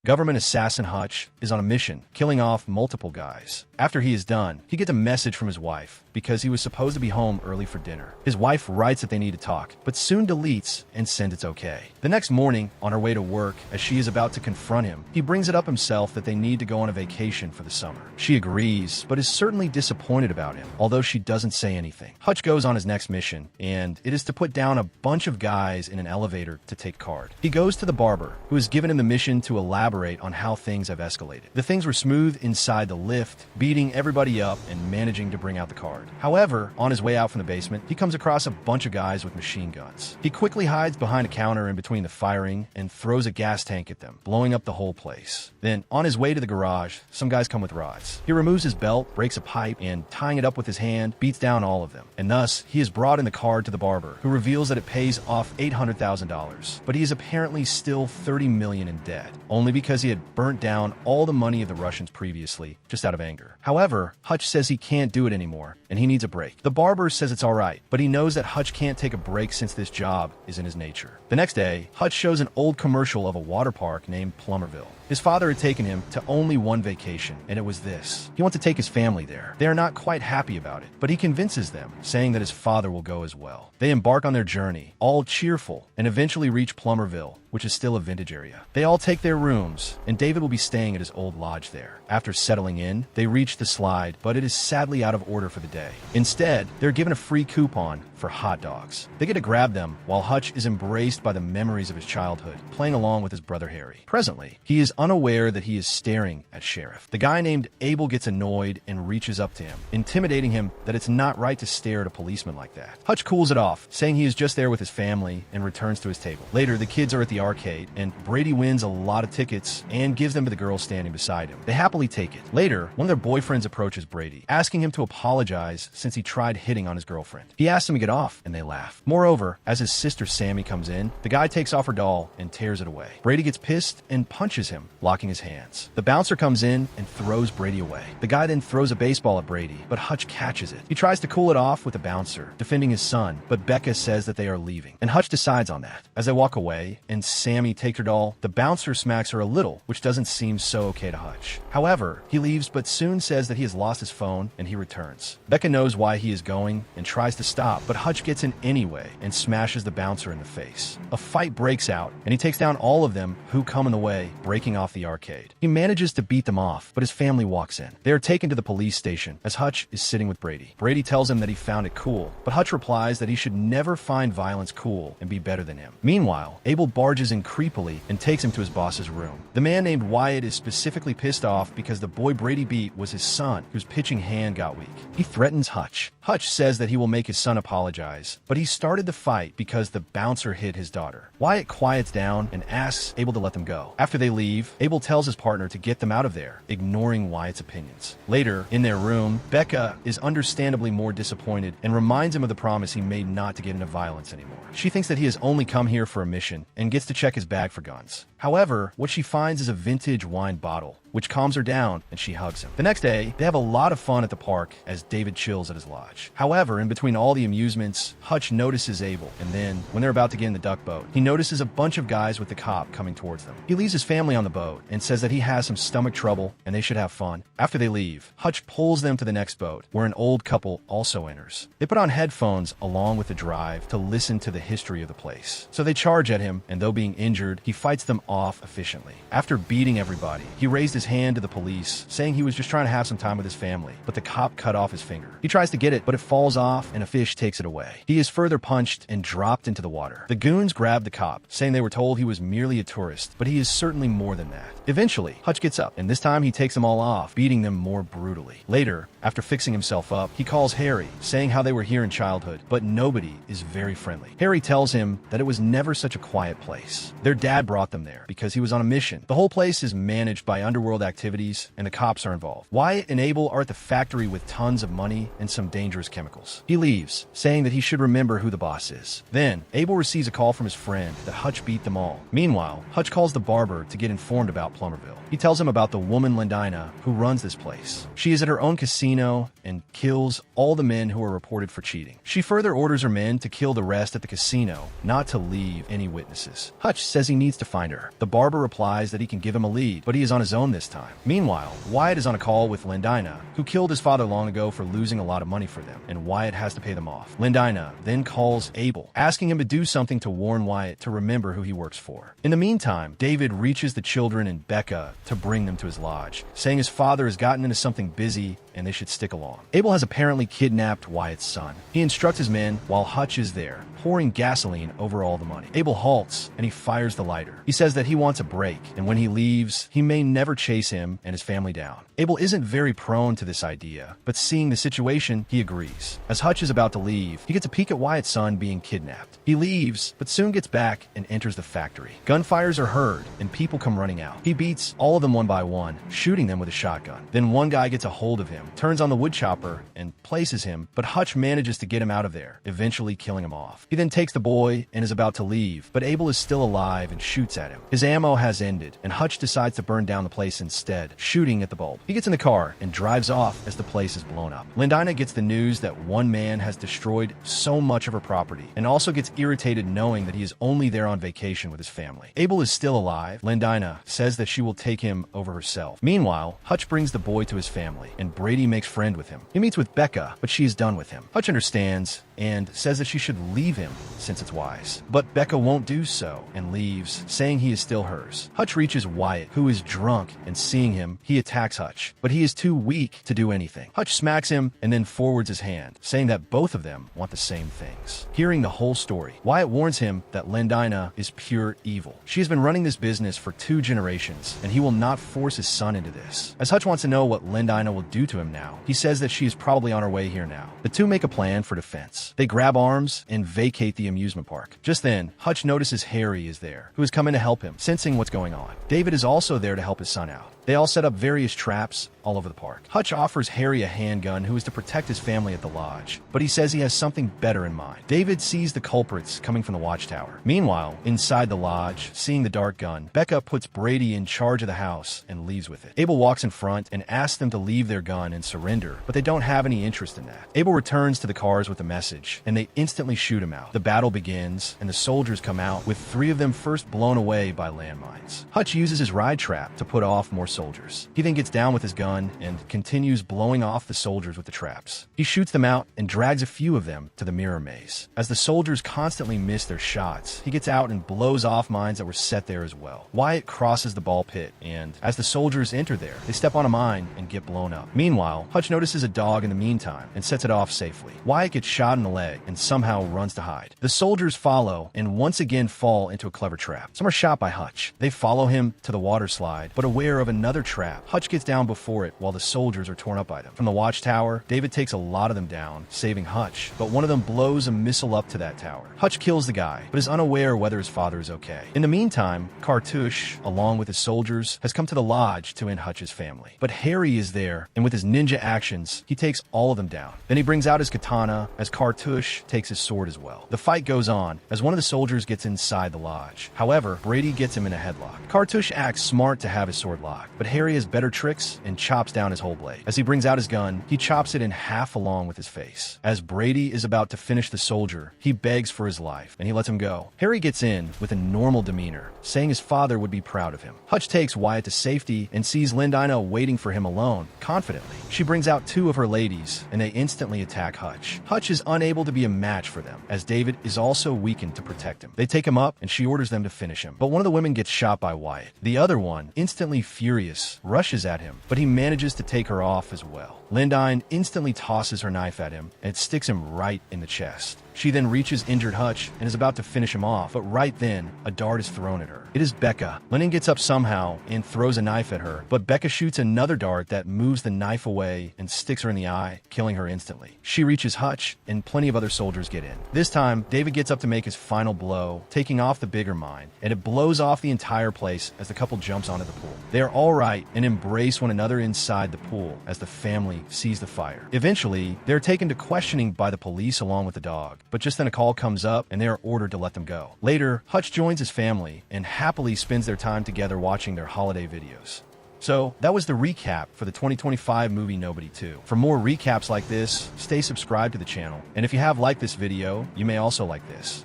Government assassin Hutch is on a mission, killing off multiple guys. After he is done, he gets a message from his wife because he was supposed to be home early for dinner. His wife writes that they need to talk, but soon deletes and sends it's okay. The next morning, on her way to work, as she is about to confront him, he brings it up himself that they need to go on a vacation for the summer. She agrees, but is certainly disappointed about him, although she doesn't say anything. Hutch goes on his next mission, and it is to put down a bunch of guys in an elevator to take card. He goes to the barber, who has given him the mission to elaborate on how things have escalated. The things were smooth inside the lift, beating everybody up and managing to bring out the card. However, on his way out from the basement, he comes across a bunch of guys with machine guns. He quickly hides behind a counter in between the firing and throws a gas tank at them, blowing up the whole place. Then, on his way to the garage, some guys come with rods. He removes his belt, breaks a pipe, and tying it up with his hand, beats down all of them. And thus, he has brought in the card to the barber, who reveals that it pays off $800,000. But he is apparently still $30 million in debt, only because he had burnt down all the money of the Russians previously, just out of anger. However, Hutch says he can't do it anymore, and he needs a break. The barber says it's alright, but he knows that Hutch can't take a break since this job is in his nature. The next day, Hutch shows an old commercial of a water park named Plumberville. His father had taken him to only one vacation, and it was this. He wants to take his family there. They are not quite happy about it, but he convinces them, saying that his father will go as well. They embark on their journey, all cheerful, and eventually reach Plumberville, which is still a vintage area. They all take their rooms, and David will be staying at his old lodge there. After settling in, they reach the slide, but it is sadly out of order for the day. Instead, they're given a free coupon for hot dogs. They get to grab them, while Hutch is embraced by the memories of his childhood, playing along with his brother Harry. Presently, he is unaware that he is staring at Sheriff. The guy named Abel gets annoyed and reaches up to him, intimidating him that it's not right to stare at a policeman like that. Hutch cools it off, saying he is just there with his family, and returns to his table. Later, the kids are at the arcade, and Brady wins a lot of tickets and gives them to the girl standing beside him. They happily take it. Later, one of their boyfriends approaches Brady, asking him to apologize since he tried hitting on his girlfriend. He asks him to get off, and they laugh. Moreover, as his sister Sammy comes in, the guy takes off her doll and tears it away. Brady gets pissed and punches him, locking his hands. The bouncer comes in and throws Brady away. The guy then throws a baseball at Brady, but Hutch catches it. He tries to cool it off with the bouncer, defending his son, but Becca says that they are leaving, and Hutch decides on that. As they walk away, and Sammy takes her doll, the bouncer smacks her a little, which doesn't seem so okay to Hutch. However, he leaves but soon says that he has lost his phone, and he returns. Becca knows why he is going and tries to stop, but Hutch gets in anyway and smashes the bouncer in the face. A fight breaks out, and he takes down all of them who come in the way, breaking off the arcade. He manages to beat them off, but his family walks in. They are taken to the police station as Hutch is sitting with Brady. Brady tells him that he found it cool, but Hutch replies that he should never find violence cool and be better than him. Meanwhile, Abel barges in creepily and takes him to his boss's room. The man named Wyatt is specifically pissed off because the boy Brady beat was his son, whose pitching hand got weak. He threatens Hutch. Hutch says that he will make his son apologize, but he started the fight because the bouncer hit his daughter. Wyatt quiets down and asks Abel to let them go. After they leave, Abel tells his partner to get them out of there, ignoring Wyatt's opinions. Later, in their room, Becca is understandably more disappointed and reminds him of the promise he made not to get into violence anymore. She thinks that he has only come here for a mission and gets to check his bag for guns. However, what she finds is a vintage wine bottle, which calms her down and she hugs him. The next day, they have a lot of fun at the park as David chills at his lodge. However, in between all the amusements, Hutch notices Abel, and then, when they're about to get in the duck boat, he notices a bunch of guys with the cop coming towards them. He leaves his family on the boat and says that he has some stomach trouble and they should have fun. After they leave, Hutch pulls them to the next boat, where an old couple also enters. They put on headphones along with the drive to listen to the history of the place. So they charge at him, and though being injured, he fights them off efficiently. After beating everybody, he raised his hand to the police, saying he was just trying to have some time with his family, but the cop cut off his finger. He tries to get it, but it falls off and a fish takes it away. He is further punched and dropped into the water. The goons grab the cop, saying they were told he was merely a tourist, but he is certainly more than that. Eventually, Hutch gets up, and this time he takes them all off, beating them more brutally. Later, after fixing himself up, he calls Harry, saying how they were here in childhood, but nobody is very friendly. Harry tells him that it was never such a quiet place. Their dad brought them there because he was on a mission. The whole place is managed by underworld activities, and the cops are involved. Wyatt and Abel are at the factory with tons of money and some dangerous chemicals. He leaves, saying that he should remember who the boss is. Then, Abel receives a call from his friend that Hutch beat them all. Meanwhile, Hutch calls the barber to get informed about Plumberville. He tells him about the woman Lendina who runs this place. She is at her own casino and kills all the men who are reported for cheating. She further orders her men to kill the rest at the casino, not to leave any witnesses. Hutch says he needs to find her. The barber replies that he can give him a lead, but he is on his own this time. Meanwhile, Wyatt is on a call with Lendina, who killed his father long ago for losing a lot of money for them, and Wyatt has to pay them off. Lendina then calls Abel, asking him to do something to warn Wyatt to remember who he works for. In the meantime, David reaches the children and Becca to bring them to his lodge, saying his father has gotten into something busy and they should stick along. Abel has apparently kidnapped Wyatt's son. He instructs his men while Hutch is there, pouring gasoline over all the money. Abel halts and he fires the lighter. He says that he wants a break, and when he leaves, he may never chase him and his family down. Abel isn't very prone to this idea, but seeing the situation, he agrees. As Hutch is about to leave, he gets a peek at Wyatt's son being kidnapped. He leaves, but soon gets back and enters the factory. Gunfires are heard, and people come running out. He beats all of them one by one, shooting them with a shotgun. Then one guy gets a hold of him, turns on the wood chopper, and places him, but Hutch manages to get him out of there, eventually killing him off. He then takes the boy and is about to leave, but Abel is still alive and shoots at him. His ammo has ended, and Hutch decides to burn down the place instead, shooting at the bulb. He gets in the car and drives off as the place is blown up. Lendina gets the news that one man has destroyed so much of her property, and also gets irritated knowing that he is only there on vacation with his family. Abel is still alive. Lendina says that she will take him over herself. Meanwhile, Hutch brings the boy to his family, and Brady makes friend with him. He meets with Becca, but she is done with him. Hutch understands and says that she should leave him since it's wise. But Becca won't do so and leaves, saying he is still hers. Hutch reaches Wyatt, who is drunk, and seeing him, he attacks Hutch, but he is too weak to do anything. Hutch smacks him and then forwards his hand, saying that both of them want the same things. Hearing the whole story, Wyatt warns him that Lendina is pure evil. She has been running this business for 2 generations, and he will not force his son into this. As Hutch wants to know what Lendina will do to him now, he says that she is probably on her way here now. The two make a plan for defense. They grab arms and vacate the amusement park. Just then, Hutch notices Harry is there, who has come in to help him, sensing what's going on. David is also there to help his son out. They all set up various traps all over the park. Hutch offers Harry a handgun who is to protect his family at the lodge, but he says he has something better in mind. David sees the culprits coming from the watchtower. Meanwhile, inside the lodge, seeing the dark gun, Becca puts Brady in charge of the house and leaves with it. Abel walks in front and asks them to leave their gun and surrender, but they don't have any interest in that. Abel returns to the cars with a message, and they instantly shoot him out. The battle begins, and the soldiers come out, with 3 of them first blown away by landmines. Hutch uses his ride trap to put off more soldiers. He then gets down with his gun and continues blowing off the soldiers with the traps. He shoots them out and drags a few of them to the mirror maze. As the soldiers constantly miss their shots, he gets out and blows off mines that were set there as well. Wyatt crosses the ball pit, and as the soldiers enter there, they step on a mine and get blown up. Meanwhile, Hutch notices a dog in the meantime and sets it off safely. Wyatt gets shot in the leg and somehow runs to hide. The soldiers follow and once again fall into a clever trap. Some are shot by Hutch. They follow him to the water slide, but aware of another trap, Hutch gets down before it while the soldiers are torn up by them. From the watchtower, David takes a lot of them down, saving Hutch, but one of them blows a missile up to that tower. Hutch kills the guy, but is unaware whether his father is okay. In the meantime, Cartouche, along with his soldiers, has come to the lodge to end Hutch's family. But Harry is there, and with his ninja actions, he takes all of them down. Then he brings out his katana, as Cartouche takes his sword as well. The fight goes on, as one of the soldiers gets inside the lodge. However, Brady gets him in a headlock. Cartouche acts smart to have his sword locked, but Harry has better tricks and chops down his whole blade. As he brings out his gun, he chops it in half along with his face. As Brady is about to finish the soldier, he begs for his life, and he lets him go. Harry gets in with a normal demeanor, saying his father would be proud of him. Hutch takes Wyatt to safety and sees Lendina waiting for him alone, confidently. She brings out 2 of her ladies, and they instantly attack Hutch. Hutch is unable to be a match for them, as David is also weakened to protect him. They take him up, and she orders them to finish him. But one of the women gets shot by Wyatt. The other one, instantly furious, rushes at him, but he manages to take her off as well. Lendina instantly tosses her knife at him, and it sticks him right in the chest. She then reaches injured Hutch and is about to finish him off, but right then, a dart is thrown at her. It is Becca. Lendina gets up somehow and throws a knife at her, but Becca shoots another dart that moves the knife away and sticks her in the eye, killing her instantly. She reaches Hutch, and plenty of other soldiers get in. This time, David gets up to make his final blow, taking off the bigger mine, and it blows off the entire place as the couple jumps onto the pool. They are all right and embrace one another inside the pool as the family sees the fire. Eventually, they're taken to questioning by the police along with the dog, but just then a call comes up and they are ordered to let them go. Later, Hutch joins his family and happily spends their time together watching their holiday videos. So, that was the recap for the 2025 movie Nobody 2. For more recaps like this, stay subscribed to the channel. And if you have liked this video, you may also like this.